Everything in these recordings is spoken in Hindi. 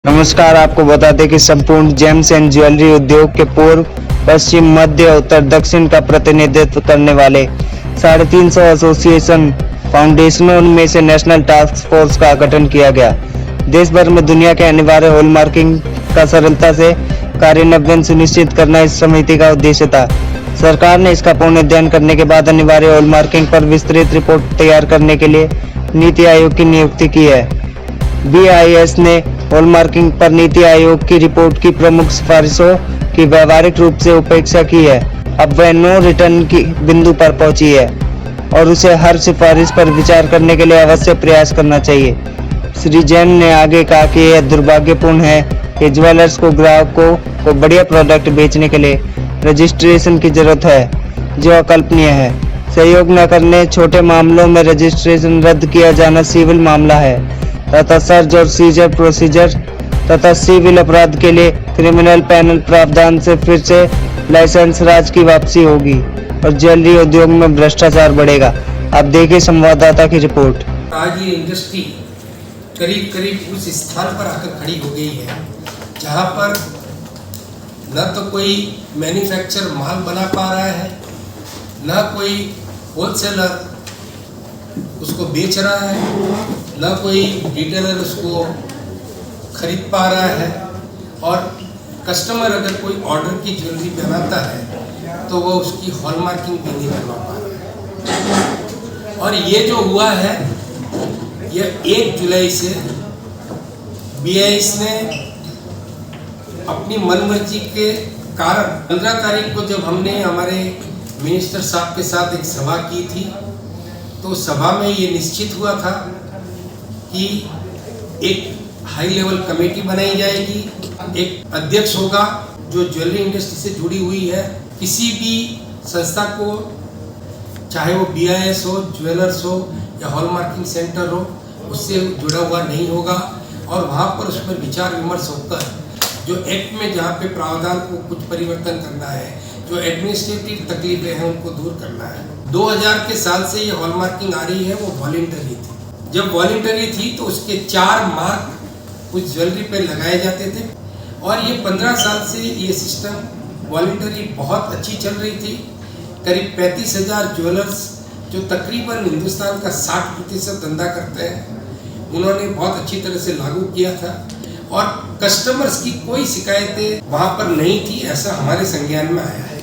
नमस्कार। आपको बता दें कि संपूर्ण जेम्स एंड ज्वेलरी उद्योग के पूर्व, पश्चिम, मध्य, उत्तर, दक्षिण का प्रतिनिधित्व करने वाले 350 एसोसिएशन फाउंडेशनों में से नेशनल टास्क फोर्स का गठन किया गया। देश भर में दुनिया के अनिवार्य हॉलमार्किंग का सरलता से कार्यान्वयन सुनिश्चित करना इस समिति का उद्देश्य था। सरकार ने इसका पूर्ण अध्ययन करने के बाद अनिवार्य हॉलमार्किंग पर विस्तृत रिपोर्ट तैयार करने के लिए नीति आयोग की नियुक्ति की है। BIS ने हॉलमार्किंग पर नीति आयोग की रिपोर्ट की प्रमुख सिफारिशों की व्यावहारिक रूप से उपेक्षा की है। अब वह नो रिटर्न की बिंदु पर पहुंची है और उसे हर सिफारिश पर विचार करने के लिए अवश्य प्रयास करना चाहिए। श्री जैन ने आगे कहा कि यह दुर्भाग्यपूर्ण है कि ज्वेलर्स को ग्राहकों को बढ़िया प्रोडक्ट बेचने के लिए रजिस्ट्रेशन की जरूरत है, जो अकल्पनीय है। सहयोग न करने छोटे मामलों में रजिस्ट्रेशन रद्द किया जाना सिविल मामला है तथा सर्च और सीजर प्रोसीजर तथा सिविल अपराध के लिए क्रिमिनल पैनल प्रावधान से फिर से लाइसेंस राज की वापसी होगी और ज्वेलरी उद्योग में भ्रष्टाचार बढ़ेगा। आप देखिए संवाददाता की रिपोर्ट। आज ये इंडस्ट्री करीब करीब उस स्थान पर आकर खड़ी हो गई है जहां पर न तो कोई मैन्युफैक्चर माल बना पा रहा है, न कोई होलसेलर उसको बेच रहा है, न कोई रिटेलर उसको खरीद पा रहा है और कस्टमर अगर कोई ऑर्डर की ज्वेलरी बनाता है तो वो उसकी हॉलमार्किंग भी नहीं करवा पा रहा है। और ये जो हुआ है ये 1 जुलाई से BIS ने अपनी मनमर्जी के कारण 15 तारीख को जब हमने हमारे मिनिस्टर साहब के साथ एक सभा की थी तो सभा में ये निश्चित हुआ था कि एक हाई लेवल कमेटी बनाई जाएगी, एक अध्यक्ष होगा जो ज्वेलरी इंडस्ट्री से जुड़ी हुई है। किसी भी संस्था को, चाहे वो BIS हो, ज्वेलर्स हो या हॉलमार्किंग सेंटर हो, उससे जुड़ा हुआ नहीं होगा और वहाँ पर उसमें विचार विमर्श होकर जो एक्ट में जहाँ पे प्रावधान को कुछ परिवर्तन करना है, जो एडमिनिस्ट्रेटिव तकलीफें हैं उनको दूर करना है। 2000 के साल से ये हॉलमार्किंग आ रही है, वो वॉलंटरी थी। जब वॉलंटरी थी तो उसके 4 मार्क उस ज्वेलरी पे लगाए जाते थे और ये 15 साल से ये सिस्टम वॉलंटरी बहुत अच्छी चल रही थी। करीब 35,000 ज्वेलर्स जो तकरीबन हिंदुस्तान का 60% धंधा करते हैं, उन्होंने बहुत अच्छी तरह से लागू किया था और कस्टमर्स की कोई शिकायतें वहाँ पर नहीं थी, ऐसा हमारे संज्ञान में आया है।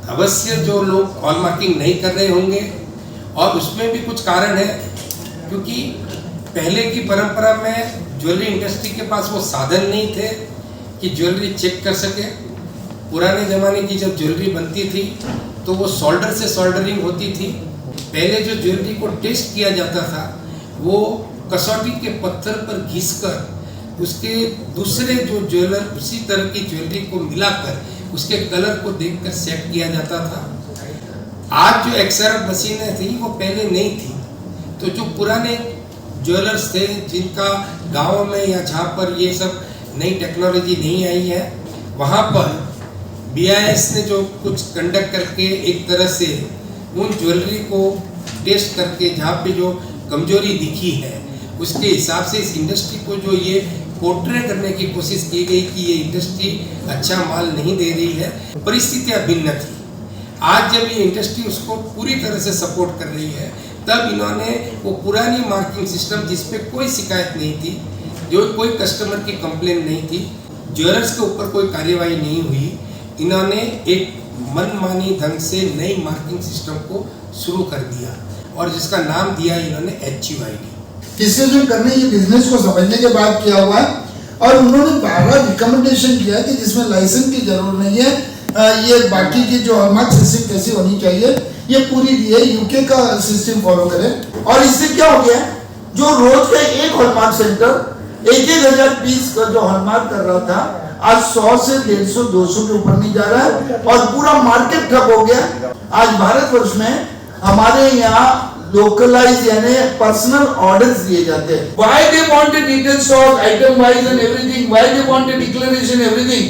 अवश्य जो लोग हॉलमार्किंग नहीं कर रहे होंगे और उसमें भी कुछ कारण है, क्योंकि पहले की परंपरा में ज्वेलरी इंडस्ट्री के पास वो साधन नहीं थे कि ज्वेलरी चेक कर सके। पुराने ज़माने की जब ज्वेलरी बनती थी तो वो सोल्डर से सोल्डरिंग होती थी। पहले जो ज्वेलरी को टेस्ट किया जाता था वो कसौटी के पत्थर पर घिसकर उसके दूसरे जो ज्वेलर उसी तरह की ज्वेलरी को मिलाकर उसके कलर को देखकर सेट किया जाता था। आज जो XRF मशीनें थी वो पहले नहीं थी, तो जो पुराने ज्वेलर्स थे जिनका गाँव में या जहाँ पर ये सब नई टेक्नोलॉजी नहीं आई है, वहाँ पर BIS ने जो कुछ कंडक्ट करके एक तरह से उन ज्वेलरी को टेस्ट करके जहाँ पे जो कमजोरी दिखी है उसके हिसाब से इस इंडस्ट्री को जो ये पोर्ट्रे करने की कोशिश की गई कि ये इंडस्ट्री अच्छा माल नहीं दे रही है। परिस्थितियाँ भिन्न थी। आज जब ये इंडस्ट्री उसको पूरी तरह से सपोर्ट कर रही है, तब इन्होंने वो पुरानी मार्किंग सिस्टम जिस पे कोई शिकायत नहीं थी, जो कोई कस्टमर की कंप्लेन नहीं थी, ज्वेलर्स के ऊपर कोई कार्यवाही नहीं हुई, इन्होंने एक मनमानी ढंग से नई मार्किंग सिस्टम को शुरू कर दिया और जिसका नाम दिया इन्होंने HUID। डिसीजन करने ये बिजनेस को समझने के बाद किया हुआ है और उन्होंने बार-बार रिकमेंडेशन किया कि जिसमें लाइसेंस की जरूरत नहीं है, ये बाकी की जो हॉलमार्क सिस्टम कैसी होनी चाहिए ये पूरी दी है, UK का सिस्टम फॉलो करें। और इससे क्या हो गया, जो रोज का एक हॉलमार्क सेंटर 1,000 पीस का जो हॉलमार्क कर रहा था, आज 100 से 150 200 के ऊपर नहीं जा रहा है और पूरा मार्केट ठप हो गया। आज भारतवर्ष में हमारे यहाँ लोकलाइज यानी पर्सनल ऑर्डर्स दिए जाते हैं। Why they want a detailed stock, item wise and everything? Why they want a declaration everything?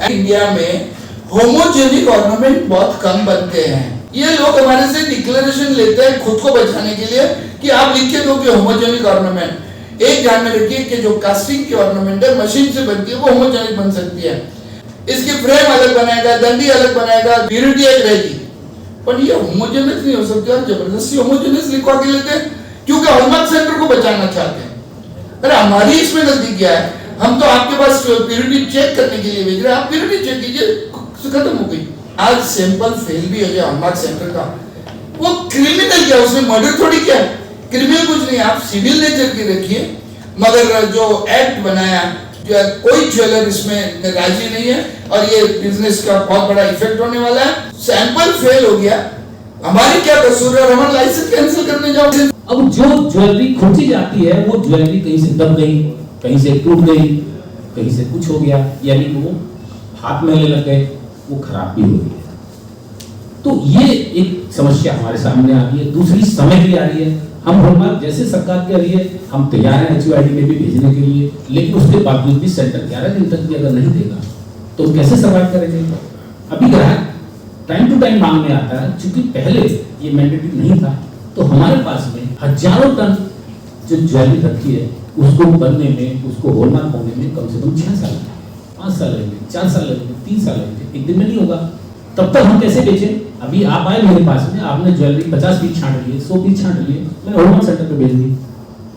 India में होमोजेनिक ऑर्नामेंट बहुत कम बनते हैं। ये लोग हमारे से डिक्लेरेशन लेते हैं खुद को बचाने के लिए कि आप लिख के दो कि होमोजेनिक ऑर्नामेंट। एक ध्यान में रखिए कि जो कास्टिंग की ऑर्नामेंट है मशीन से बनती है वो होमोजेनिक बन सकती है, इसकी फ्रेम अलग बनाएगा, दंडी अलग बनाएगा, प्यूरिटी एक रहेगी, पर ये होमोजेनियस नहीं हो सकती। और जबरदस्ती होमोजेनियस लिखवा के लेते हैं क्योंकि हॉलमार्क सेंटर को बचाना चाहते हैं। अरे हमारी इसमें गलती क्या है, हम तो आपके पास प्यूरिटी चेक करने के लिए भेज रहे हैं, आप प्यूरिटी चेक कीजिए, खत्म हो गई। आज सैंपल फेल भी हो गया हॉलमार्क सेंटर का, वो क्रिमिनल क्या, उसमें मर्डर थोड़ी क्या है, क्रिमिनल कुछ नहीं, आप सिविल नेचर की रखिए। मगर जो एक्ट बनाया, कोई ज्वेलर इसमें राजी नहीं है और ये बिजनेस का बहुत बड़ा इफेक्ट होने वाला है। सैंपल फेल हो गया, हमारी क्या कसूर है और हमारा लाइसेंस कैंसिल करने जाओ। अब जो ज्वेलरी खोजी जाती है वो ज्वेलरी कहीं से दब गई, कहीं से टूट गई, कहीं से कुछ हो गया, यानी वो हाथ में लग गए, वो खराब भी हो गई। तो ये एक समस्या हमारे सामने आ रही है। दूसरी समय भी आ रही है, हम हॉलमार्क जैसे सरकार कह रही है हम तैयार हैं HUID में भी भेजने के लिए, लेकिन उसके बावजूद भी सेंटर 11 दिन तक भी अगर नहीं देगा तो कैसे सर्वाइव करेंगे। अभी ग्राहक टाइम टू टाइम मांगने आता है, क्योंकि पहले ये मैंडेटरी नहीं था, तो हमारे पास में हजारों टन जो ज्वेलरी रखी है उसको बनने में, उसको हॉलमार्क होने में कम से कम 6 साल, 5 साल लगेंगे, 4 साल लगेंगे, 3 साल लगेंगे, एक दिन में नहीं होगा। तब तक हम कैसे बेचें। अभी आप आए मेरे पास में, आपने ज्वेलरी 50 पीस छांट लिए, 100 पीस छांट लिए, मैंने हॉलमार्क सेंटर पे भेज दी,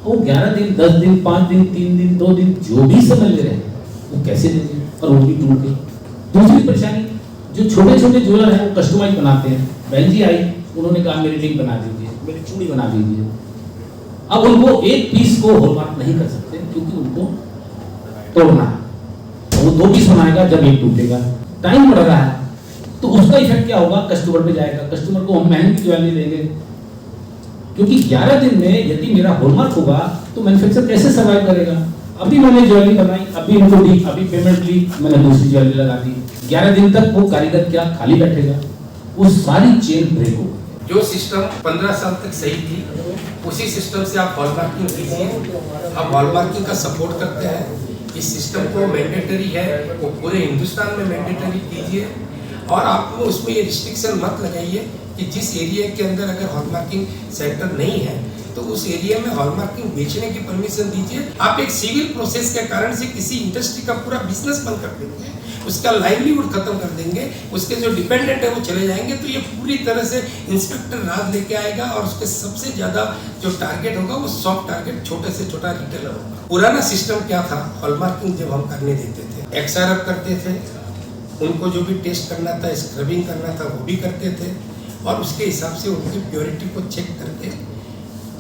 वो 11 दिन, 10 दिन, 5 दिन, 3 दिन, 2 दिन, जो भी समय ले रहे हैं वो कैसे देंगे, और वो भी टूट गई। दूसरी परेशानी, जो छोटे छोटे ज्वेलर हैं वो कस्टमाइज बनाते हैं। बहन जी आई, उन्होंने कहा मेरी रिंग बना दीजिए, मेरी चूड़ी बना दीजिए। अब उनको एक पीस को हॉलमार्क नहीं कर सकते क्योंकि उनको तोड़ना है, वो 2 पीस बनाएगा जब एक टूटेगा, टाइम बढ़ रहा है, तो उसका इफेक्ट क्या होगा, कस्टमर पे जाएगा, कस्टमर को हम महंगी ज्वेलरी देंगे, क्योंकि 11 दिन में यदि मेरा हॉलमार्क होगा तो मैन्युफैक्चरर कैसे सर्वाइव करेगा। अभी मैंने ज्वेलरी बनाई, अभी इनको दी, अभी पेमेंट ली, मैंने दूसरी ज्वेलरी लगा दी, 11 दिन तक वो कारीगर क्या खाली बैठेगा, वो सारी चेन ब्रेक होगी। जो सिस्टम 15 साल तक सही थी, उसी सिस्टम से आप हॉलमार्किंग कीजिए। हम हॉलमार्किंग का सपोर्ट करते हैं, इस सिस्टम को मैंडेटरी है वो पूरे हिंदुस्तान में मैंडेटरी कीजिए, और आप उसमें ये रिस्ट्रिक्शन मत लगाइए कि जिस एरिया के अंदर अगर हॉलमार्किंग सेंटर नहीं है तो उस एरिया में हॉलमार्किंग बेचने की परमिशन दीजिए। आप एक सिविल प्रोसेस के कारण से किसी इंडस्ट्री का पूरा बिजनेस बंद कर देंगे, उसका लाइवलीहुड खत्म कर देंगे, उसके जो डिपेंडेंट है वो चले जाएंगे, तो ये पूरी तरह से इंस्पेक्टर राज लेके आएगा और उसके सबसे ज्यादा जो टारगेट होगा वो सॉफ्ट टारगेट, छोटे से छोटा रिटेलर होगा। पुराना सिस्टम क्या था, हॉलमार्किंग जब हम करने देते थे, XRF करते थे, उनको जो भी टेस्ट करना था, स्क्रबिंग करना था वो भी करते थे, और उसके हिसाब से उनकी प्योरिटी को चेक करके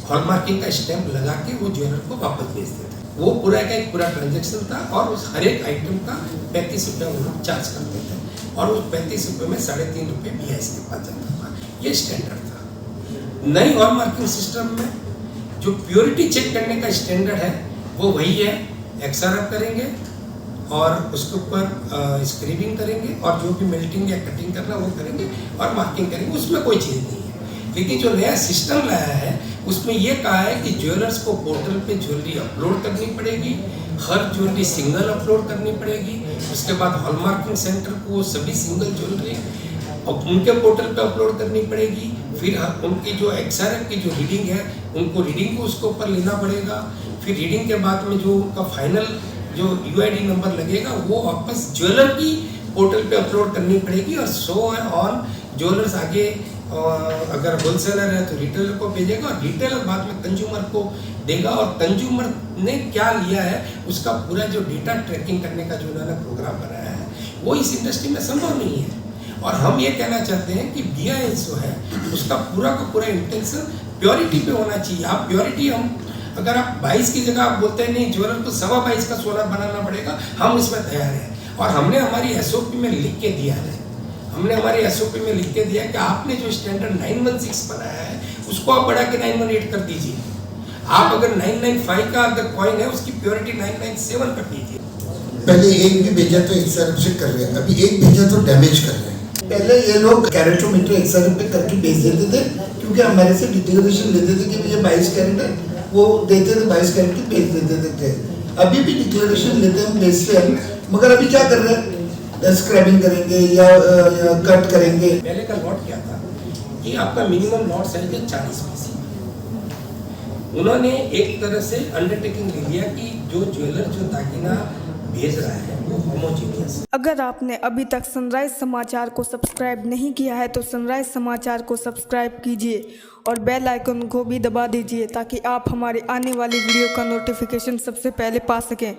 हॉलमार्किंग का स्टैंप लगा के वो ज्वेलर को वापस भेजते थे। वो पूरा का एक पूरा ट्रांजैक्शन था, और उस हर एक आइटम का 35 रुपये वो लोग चार्ज करते थे, और उस 35 रुपये में 3.5 रुपये BIS के पास जाता था। ये स्टैंडर्ड था। नई हॉलमार्किंग सिस्टम में जो प्योरिटी चेक करने का स्टैंडर्ड है वो वही है, XRF करेंगे और उसके ऊपर स्क्रीविंग करेंगे, और जो भी मेल्टिंग या कटिंग करना वो करेंगे और मार्किंग करेंगे, उसमें कोई चीज़ नहीं है। लेकिन जो नया सिस्टम लाया है उसमें ये कहा है कि ज्वेलर्स को पोर्टल पे ज्वेलरी अपलोड करनी पड़ेगी, हर ज्वेलरी सिंगल अपलोड करनी पड़ेगी, उसके बाद हॉलमार्किंग सेंटर को सभी सिंगल ज्वेलरी उनके पोर्टल पे अपलोड करनी पड़ेगी, फिर उनकी जो XRF की जो रीडिंग है उनको रीडिंग को उसके ऊपर लेना पड़ेगा, फिर रीडिंग के बाद में जो उनका फाइनल जो UID नंबर लगेगा वो वापस ज्वेलर की पोर्टल पे अपलोड करनी पड़ेगी, और सो ऑन ज्वेलर्स आगे अगर होलसेलर है तो रिटेलर को भेजेगा, और रिटेलर बाद में कंज्यूमर को देगा, और कंज्यूमर ने क्या लिया है उसका पूरा जो डेटा ट्रैकिंग करने का जो उन्होंने प्रोग्राम बनाया है वो इस इंडस्ट्री में संभव नहीं है। और हम ये कहना चाहते हैं कि BIS जो है उसका पूरा का पूरा इंटेंशन प्योरिटी पे होना चाहिए। आप प्योरिटी, हम अगर आप 22 की जगह आप बोलते हैं नहीं ज्वेलर को 22.25 का सोना बनाना पड़ेगा, हम इसमें तैयार हैं, और हमने हमारी SOP में लिख के दिया है, हमने हमारी SOP में लिख के दिया कि आपने जो स्टैंडर्ड 916 बनाया है उसको आप बढ़ा के 918 कर दीजिए। आप अगर 995 का अगर कॉइन है उसकी प्योरिटी 997 कर दीजिए। पहले एक भी भेजा तो XRF से कर रहे हैं, अभी एक भेजा तो डैमेज कर रहे हैं। पहले ये लोग कैरेटोमीटर XRF पे करके भेज देते थे, क्योंकि हमारे से डिक्लेरेशन लेते थे कि ये 22 कैरेट है, वो देते थे 22 कैरेट की भेज देते थे। अभी भी डिक्लेरेशन लेते हैं, हम भेजते हैं, मगर अभी क्या कर रहे हैं, स्क्रैबिंग करेंगे या कट करेंगे। पहले का लॉट क्या था कि आपका मिनिमम लॉट साइज है 40 पीस, उन्होंने एक तरह से अंडरटेकिंग ले लिया कि जो ज्वेलर जो दागिना भेज रहा है वो होमोजीनियस है। अगर आपने अभी तक सनराइज समाचार को सब्सक्राइब नहीं किया है तो सनराइज समाचार को सब्सक्राइब कीजिए और बेल आइकन को भी दबा दीजिए ताकि आप हमारे आने वाली वीडियो का नोटिफिकेशन सबसे पहले पा सकें।